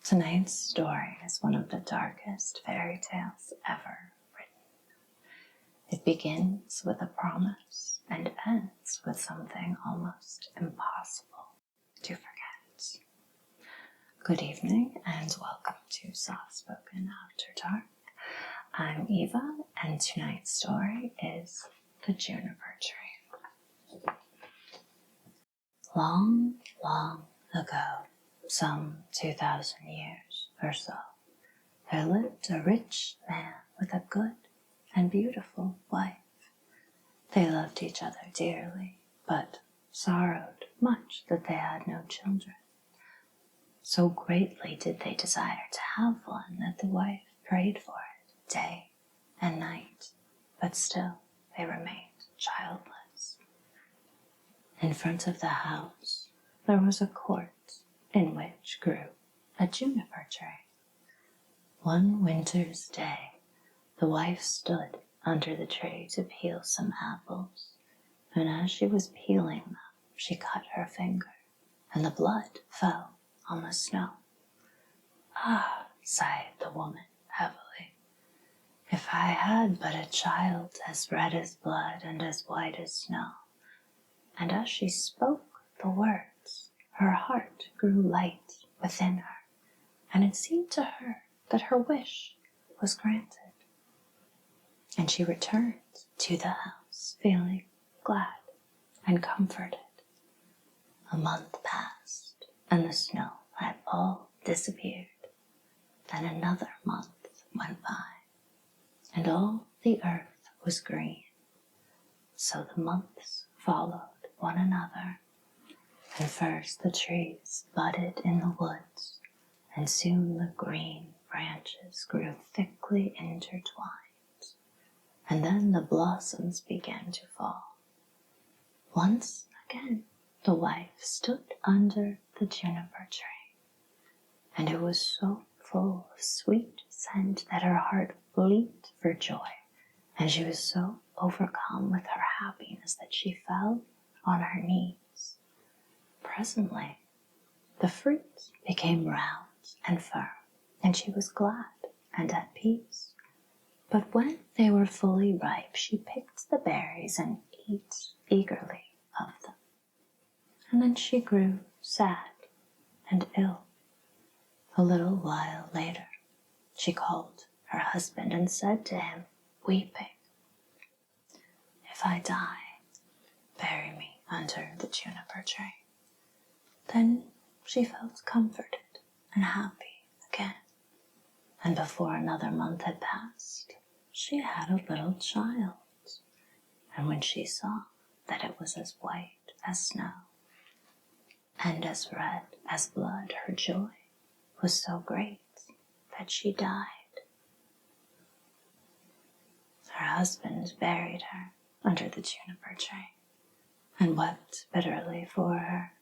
Tonight's story is one of the darkest fairy tales ever written. It begins with a promise and ends with something almost impossible to forget. Good evening and welcome to Soft Spoken After Dark. I'm Eva and tonight's story is The Juniper Tree. Long, long ago, some 2,000 years or so, there lived a rich man with a good and beautiful wife. They loved each other dearly, but sorrowed much that they had no children. So greatly did they desire to have one that the wife prayed for it day and night, but still they remained childless. In front of the house, there was a court in which grew a juniper tree. One winter's day, the wife stood under the tree to peel some apples, and as she was peeling them, she cut her finger, and the blood fell on the snow. "Ah," sighed the woman heavily, "if I had but a child as red as blood and as white as snow." And as she spoke the words, her heart grew light within her, and it seemed to her that her wish was granted. And she returned to the house, feeling glad and comforted. A month passed, and the snow had all disappeared. Then another month went by, and all the earth was green. So the months followed one another, and first the trees budded in the woods, and soon the green branches grew thickly intertwined, and then the blossoms began to fall. Once again the wife stood under the juniper tree, and it was so full of sweet scent that her heart leaped for joy, and she was so overcome with her happiness that she fell on her knees. Presently, the fruit became round and firm, and she was glad and at peace. But when they were fully ripe, she picked the berries and ate eagerly of them. And then she grew sad and ill. A little while later, she called her husband and said to him, weeping, "If I die, bury me under the juniper tree." Then she felt comforted and happy again, and before another month had passed, she had a little child. And when she saw that it was as white as snow and as red as blood, her joy was so great that she died. Her husband buried her under the juniper tree and wept bitterly for her.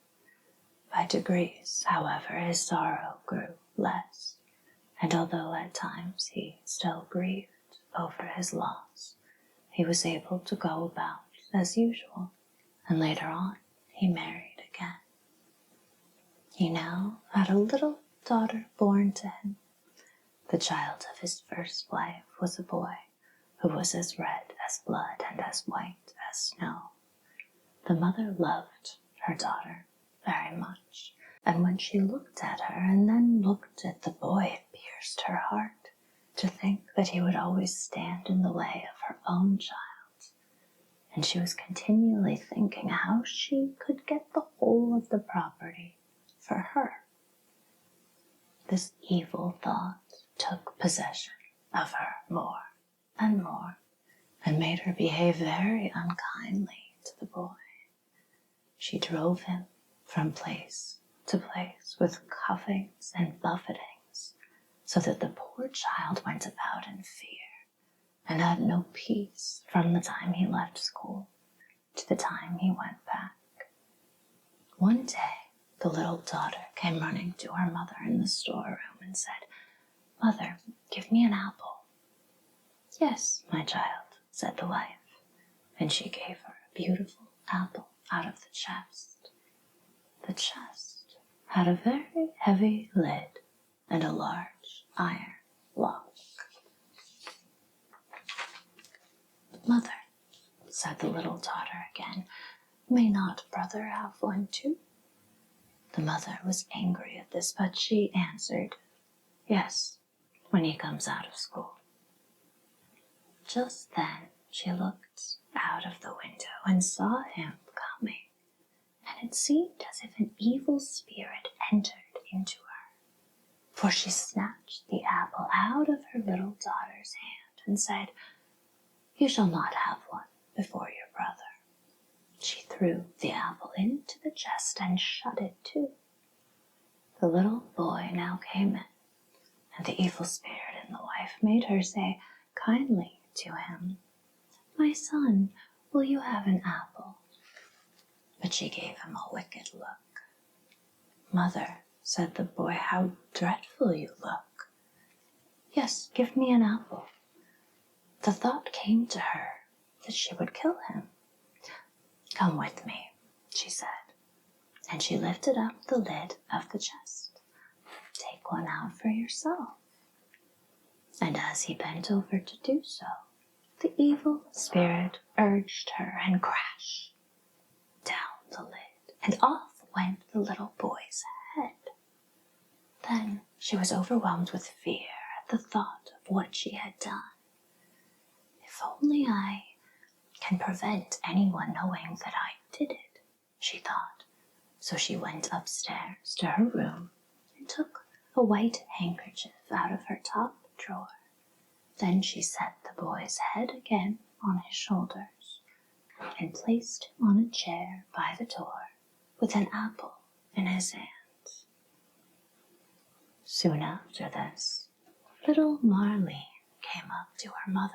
By degrees, however, his sorrow grew less, and although at times he still grieved over his loss, he was able to go about as usual, and later on he married again. He now had a little daughter born to him. The child of his first wife was a boy who was as red as blood and as white as snow. The mother loved her daughter very much, and when she looked at her and then looked at the boy, it pierced her heart to think that he would always stand in the way of her own child. And she was continually thinking how she could get the whole of the property for her. This evil thought took possession of her more and more, and made her behave very unkindly to the boy. She drove him from place to place with cuffings and buffetings, so that the poor child went about in fear and had no peace from the time he left school to the time he went back. One day, the little daughter came running to her mother in the storeroom and said, "Mother, give me an apple." "Yes, my child," said the wife, and she gave her a beautiful apple out of the chest. The chest had a very heavy lid, and a large iron lock. "Mother," said the little daughter again, "may not brother have one too?" The mother was angry at this, but she answered, "Yes, when he comes out of school." Just then she looked out of the window and saw him coming, and it seemed as if an evil spirit entered into her, for she snatched the apple out of her little daughter's hand and said, "You shall not have one before your brother." She threw the apple into the chest and shut it too. The little boy now came in, and the evil spirit in the wife made her say kindly to him, "My son, will you have an apple?" But she gave him a wicked look. "Mother," said the boy, "how dreadful you look." "Yes, give me an apple." The thought came to her that she would kill him. "Come with me," she said, and she lifted up the lid of the chest. "Take one out for yourself." And as he bent over to do so, the evil spirit urged her, and crash! Down the lid, and off went the little boy's head. Then she was overwhelmed with fear at the thought of what she had done. "If only I can prevent anyone knowing that I did it," she thought. So she went upstairs to her room and took a white handkerchief out of her top drawer. Then she set the boy's head again on his shoulders and placed him on a chair by the door with an apple in his hands. Soon after this, little Marlene came up to her mother,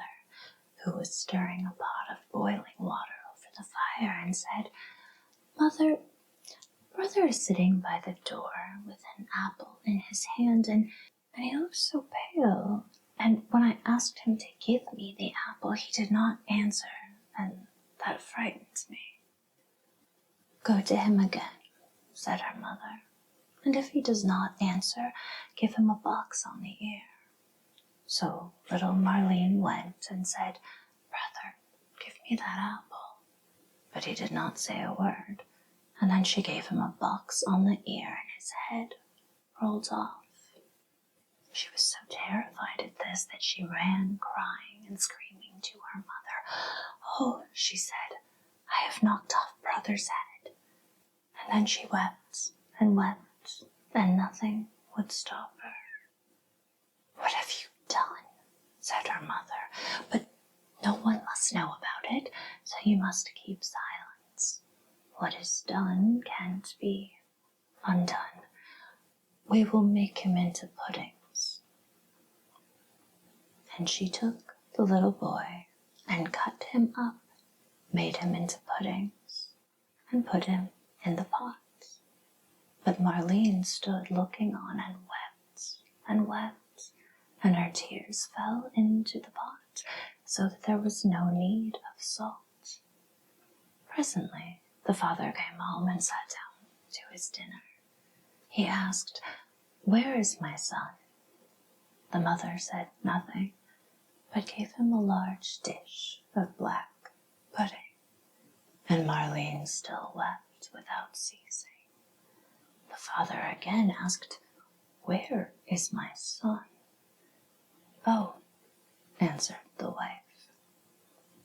who was stirring a pot of boiling water over the fire, and said, "Mother, brother is sitting by the door with an apple in his hand, and he looks so pale. And when I asked him to give me the apple, he did not answer, and that frightens me." "Go to him again," said her mother, "and if he does not answer, give him a box on the ear." So little Marlene went and said, "Brother, give me that apple." But he did not say a word, and then she gave him a box on the ear, and his head rolled off. She was so terrified at this that she ran crying and screaming to her mother. "Oh," she said, "I have knocked off brother's head." And then she wept and wept, and nothing would stop her. "What have you done?" said her mother. "But no one must know about it, so you must keep silence. What is done can't be undone. We will make him into puddings." And she took the little boy and cut him up, made him into puddings, and put him in the pot. But Marlene stood looking on and wept, and her tears fell into the pot, so that there was no need of salt. Presently the father came home and sat down to his dinner. He asked, "Where is my son?" The mother said nothing, but gave him a large dish of black pudding. And Marlene still wept without ceasing. The father again asked, "Where is my son?" "Oh," answered the wife,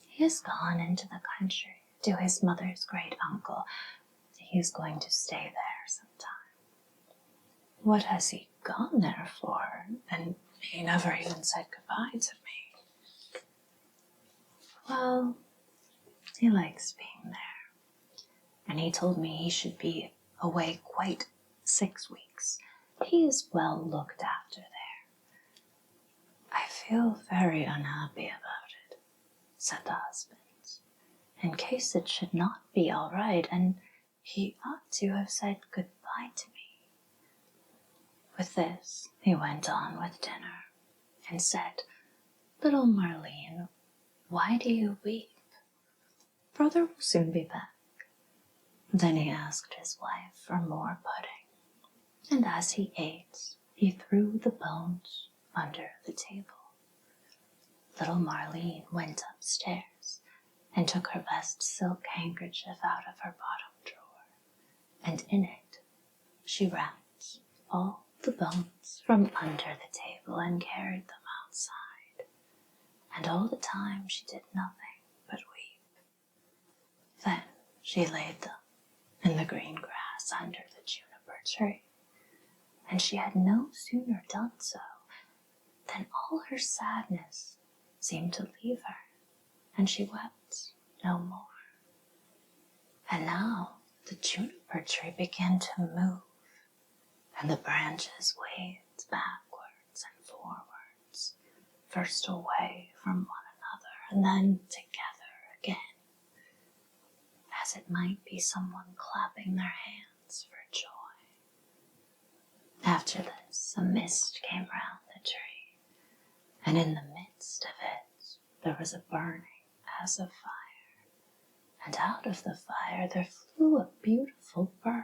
"he has gone into the country to his mother's great uncle. He is going to stay there some time." "What has he gone there for? And he never even said goodbye to me." "Well, he likes being there, and he told me he should be away quite 6 weeks. He is well looked after there." "I feel very unhappy about it," said the husband, "in case it should not be all right, and he ought to have said goodbye to me." With this, he went on with dinner and said, "Little Marlene, why do you weep? Brother will soon be back." Then he asked his wife for more pudding, and as he ate, he threw the bones under the table. Little Marlene went upstairs and took her best silk handkerchief out of her bottom drawer, and in it she wrapped all the bones from under the table and carried them outside. And all the time she did nothing but weep. Then she laid them in the green grass under the juniper tree, and she had no sooner done so than all her sadness seemed to leave her, and she wept no more. And now the juniper tree began to move, and the branches waved backwards and forwards, first away from one another and then together again, as it might be someone clapping their hands for joy. After this, a mist came round the tree, and in the midst of it there was a burning as of fire, and out of the fire there flew a beautiful bird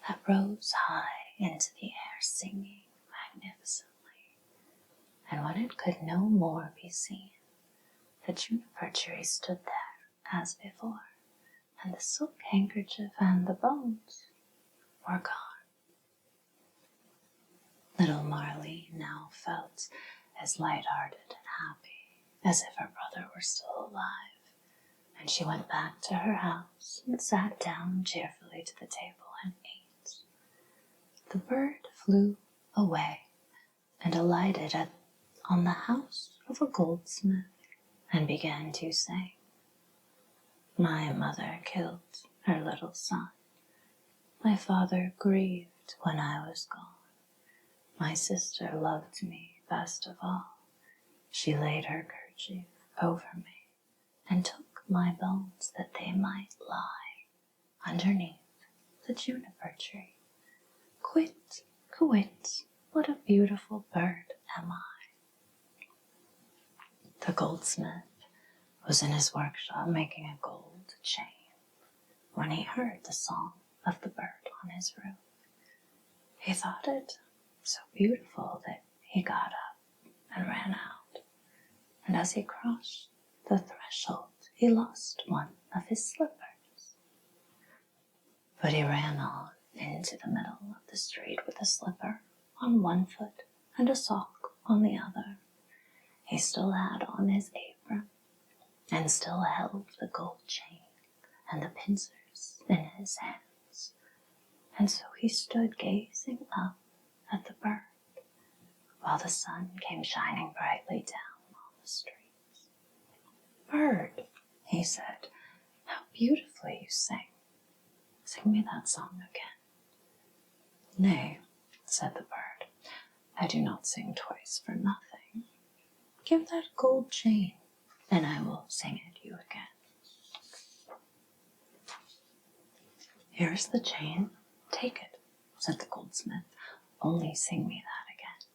that rose high into the air, singing magnificently. And when it could no more be seen, the juniper tree stood there as before, and the silk handkerchief and the bones were gone. Little Marlene now felt as light-hearted and happy as if her brother were still alive, and she went back to her house and sat down cheerfully to the table and ate. The bird flew away and alighted on the house of a goldsmith and began to sing. My mother killed her little son. My father grieved when I was gone. My sister loved me best of all. She laid her kerchief over me and took my bones that they might lie underneath the juniper tree. Quit, quit, what a beautiful bird am I. The goldsmith was in his workshop making a gold chain when he heard the song of the bird on his roof. He thought it so beautiful that he got up and ran out, and as he crossed the threshold, he lost one of his slippers. But he ran on into the middle of the street with a slipper on one foot and a sock on the other. He still had on his apron and still held the gold chain and the pincers in his hands. And so he stood gazing up at the bird while the sun came shining brightly down on the streets. Bird, he said, how beautifully you sing. Sing me that song again. Nay, said the bird, I do not sing twice for nothing. Give that gold chain, and I will sing it you again. Here's the chain, take it, said the goldsmith, only sing me that again.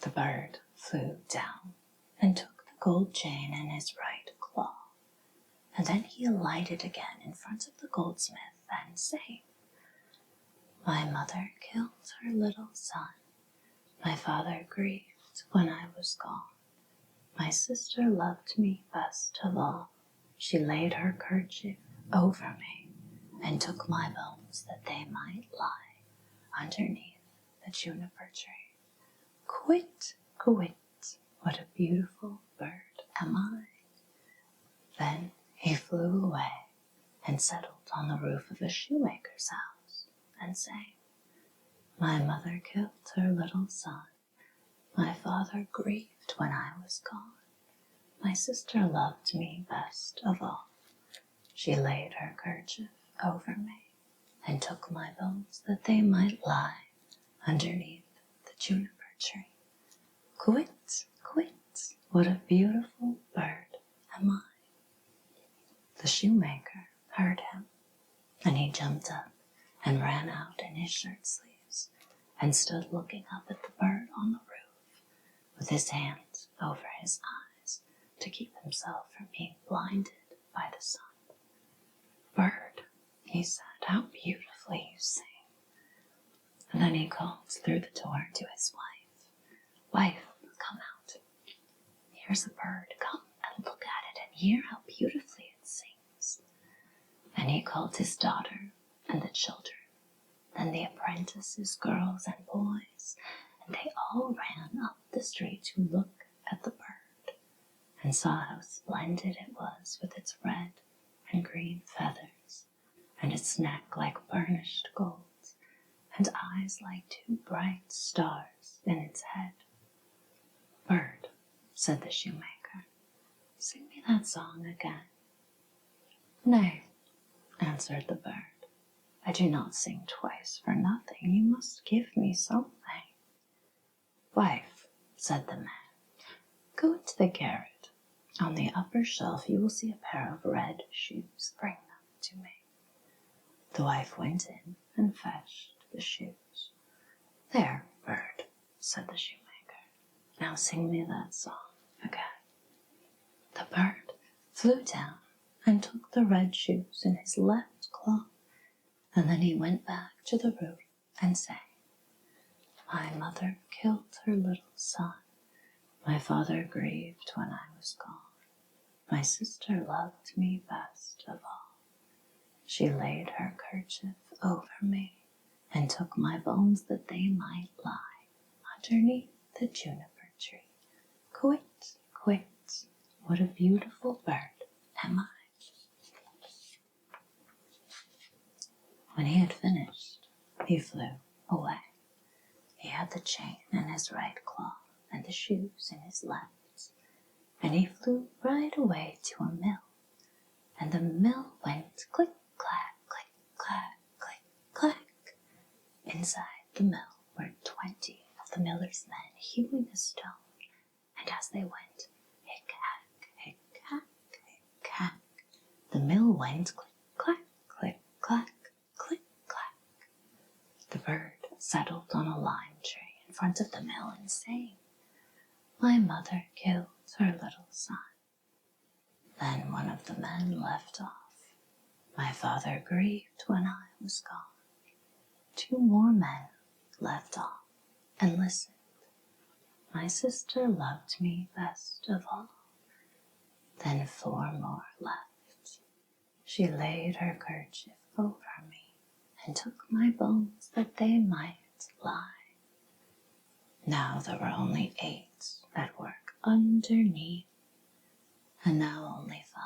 The bird flew down and took the gold chain in his right claw, and then he alighted again in front of the goldsmith and sang. My mother killed her little son. My father grieved when I was gone. My sister loved me best of all. She laid her kerchief over me and took my bones that they might lie underneath the juniper tree. Quit, quit, what a beautiful bird am I. Then he flew away and settled on the roof of a shoemaker's house and sang. My mother killed her little son. My father grieved when I was gone. My sister loved me best of all. She laid her kerchief over me and took my bones that they might lie underneath the juniper tree. Quit, quit, what a beautiful bird am I. The shoemaker heard him, and he jumped up and ran out in his shirt sleeves and stood looking up at the bird on the roof with his hands over his eyes to keep himself from being blinded by the sun. Bird, he said, how beautifully you sing. And then he called through the door to his wife. Wife, come out. Here's a bird. Come and look at it and hear how beautifully it sings. And he called his daughter and the children, then the apprentices, girls and boys, and they all ran up the street to look at the bird and saw how splendid it was with its red and green feathers and its neck like burnished gold and eyes like two bright stars in its head. Bird, said the shoemaker, sing me that song again. Nay, answered the bird, I do not sing twice for nothing. You must give me something. Wife, said the man, go into the garret. On the upper shelf you will see a pair of red shoes. Bring them to me. The wife went in and fetched the shoes. There, bird, said the shoemaker. Now sing me that song again. The bird flew down and took the red shoes in his left claw, and then he went back to the room and sang. My mother killed her little son. My father grieved when I was gone. My sister loved me best of all. She laid her kerchief over me and took my bones that they might lie underneath the juniper tree. Quit, quit, what a beautiful bird am I. When he had finished, he flew away. He had the chain in his right claw and the shoes in his left, and he flew right away to a mill, and the mill went click, clack, click, clack, click, clack. Inside the mill were 20 of the miller's men hewing a stone, and as they went, hick-hack, hick-hack, hick-hack, the mill went click, clack, click, clack, click, clack. The bird settled on a lime tree in front of the mill and sang, my mother killed her little son. Then one of the men left off. My father grieved when I was gone. 2 more men left off and listened. My sister loved me best of all. Then 4 more left. She laid her kerchief over me and took my bones that they might lie. Now there were only 8 at work underneath, and now only 5,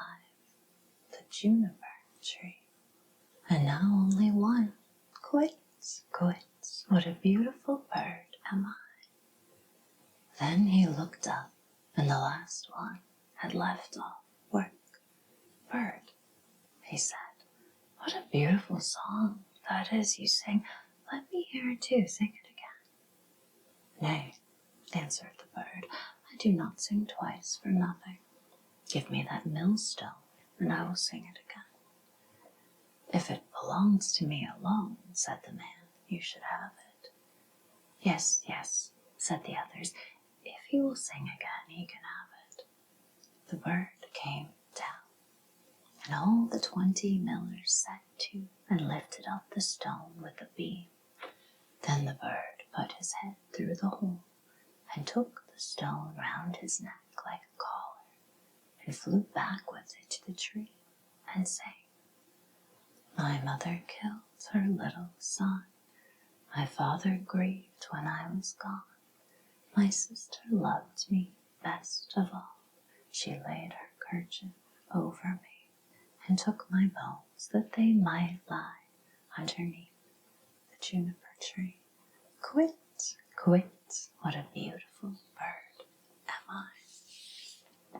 the juniper tree, and now only 1. Quit, quit, what a beautiful bird am I. Then he looked up, and the last one had left off work. Bird, he said, what a beautiful song that is you sing. Let me hear it too. Sing it again. Nay, answered the bird, I do not sing twice for nothing. Give me that millstone, and I will sing it again. If it belongs to me alone, said the man, you should have it. Yes, yes, said the others, if he will sing again, he can have it. The bird came down, and all the 20 millers set to and lifted up the stone with the beam. Then the bird put his head through the hole and took the stone round his neck like a collar and flew back with it to the tree and sang, my mother killed her little son. My father grieved when I was gone. My sister loved me best of all. She laid her kerchief over me and took my bones that they might lie underneath the juniper tree. Quit, quit, what a beautiful bird am I.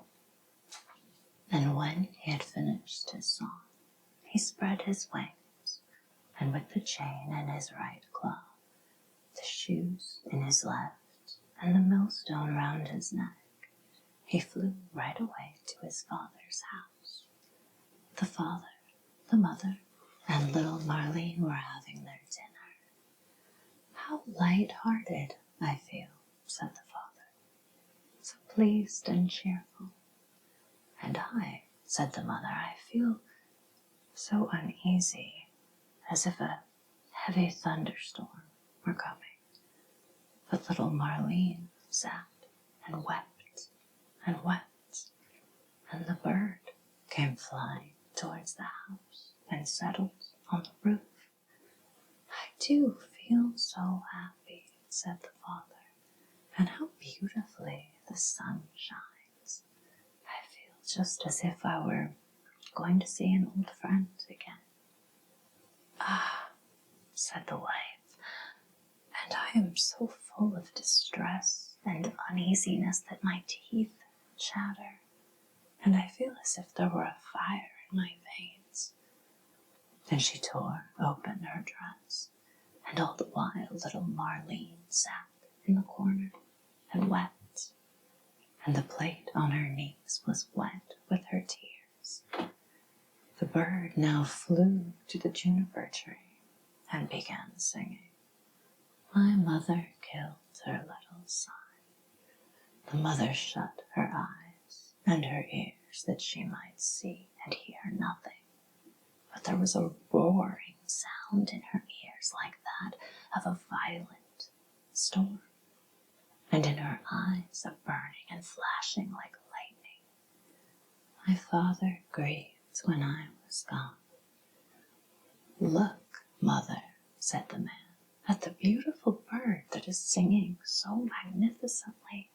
And when he had finished his song, he spread his wings, and with the chain in his right claw, the shoes in his left, and the millstone round his neck, he flew right away to his father's house. The father, the mother, and little Marlene were having their dinner. How light-hearted I feel, said the father, so pleased and cheerful. And I, said the mother, I feel so uneasy, as if a heavy thunderstorm were coming. But little Marlene sat and wept and wept, and the bird came flying towards the house and settled on the roof. I do feel so happy, said the father, and how beautifully the sun shines. I feel just as if I were going to see an old friend again. Ah, said the wife, and I am so full of distress and uneasiness that my teeth chatter, and I feel as if there were a fire in my veins. Then she tore open her dress, and all the while little Marlene sat in the corner and wept, and the plate on her knees was wet with her tears. The bird now flew to the juniper tree and began singing, "My mother killed her little son." The mother shut her eyes and her ears that she might see and hear nothing, but there was a roaring sound in her ears like that of a violent storm, and in her eyes a burning and flashing like lightning. My father grieved when I was gone. "Look, mother," said the man, "at the beautiful bird that is singing so magnificently,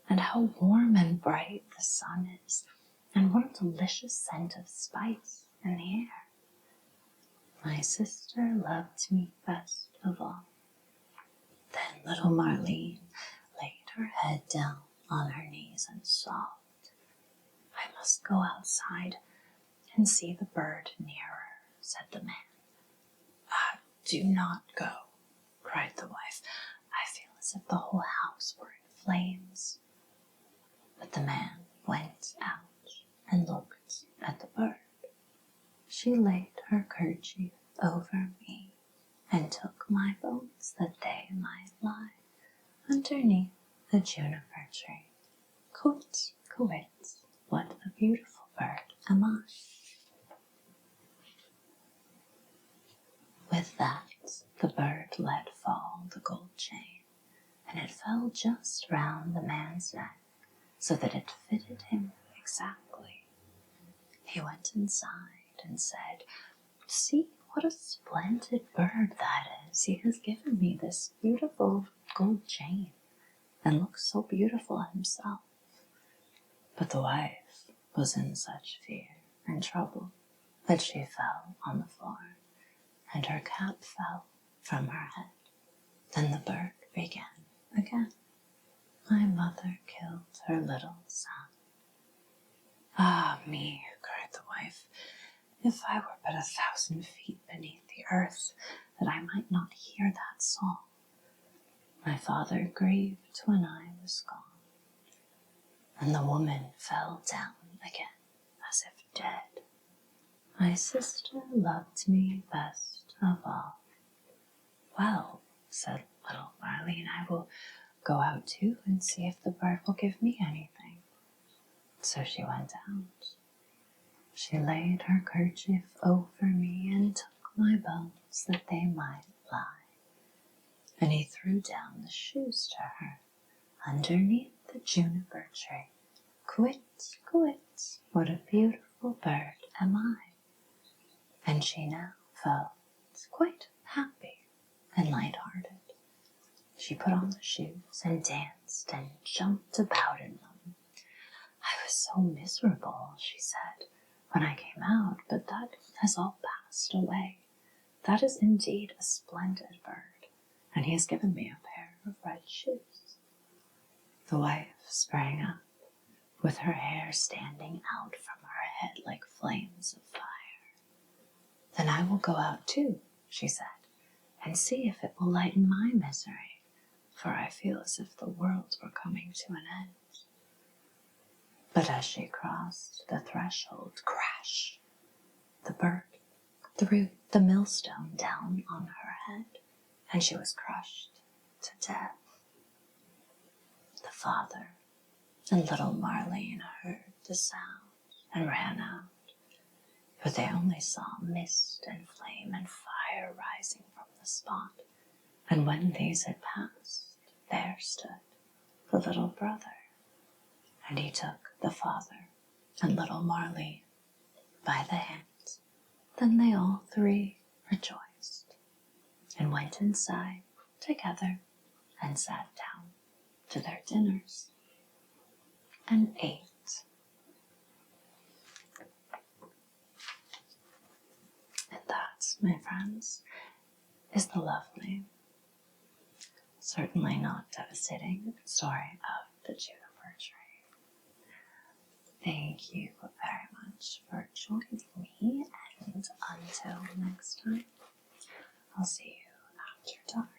and how warm and bright the sun is, and what a delicious scent of spice in the air. My sister loved me best of all." Then little Marlene laid her head down on her knees and sobbed. "I must go outside and see the bird nearer," said the man. "Ah, do not go," cried the wife. "I feel as if the whole house were in flames." But the man went out and looked at the bird. She laid her kerchief over me and took my bones that they might lie underneath the juniper tree. Quit, quit, what a beautiful bird am I. With that, the bird let fall the gold chain, and it fell just round the man's neck, so that it fitted him exactly. He went inside and said, "See what a splendid bird that is. He has given me this beautiful gold chain, and looks so beautiful himself." But the wife was in such fear and trouble that she fell on the floor, and her cap fell from her head. Then the bird began again. "My mother killed her little son." "Ah me," cried the wife, "if I were but 1,000 feet beneath the earth, that I might not hear that song. My father grieved when I was gone." And the woman fell down again, as if dead. "My sister loved me best of all." "Well," said little Marlene, "I will go out too and see if the bird will give me anything." So she went out. She laid her kerchief over me and took my bones that they might lie. And he threw down the shoes to her underneath the juniper tree. Quit, quit, what a beautiful bird am I. And she now felt quite happy and light-hearted. She put on the shoes and danced and jumped about in them. "I was so miserable," she said, "when I came out, but that has all passed away. That is indeed a splendid bird, and he has given me a pair of red shoes." The wife sprang up, with her hair standing out from her head like flames of fire. "Then I will go out too," she said, "and see if it will lighten my misery, for I feel as if the world were coming to an end." But as she crossed the threshold, crash! The bird threw the millstone down on her head, and she was crushed to death. The father and little Marlene heard the sound and ran out, but they only saw mist and flame and fire rising from the spot, And when these had passed, there stood the little brother, and he took the father and little Marley by the hand. Then they all three rejoiced, and went inside together, and sat down to their dinners, and ate. And that, my friends, is the lovely, certainly not devastating story of the Juniper Tree. Thank you very much for joining me, and until next time, I'll see you after dark.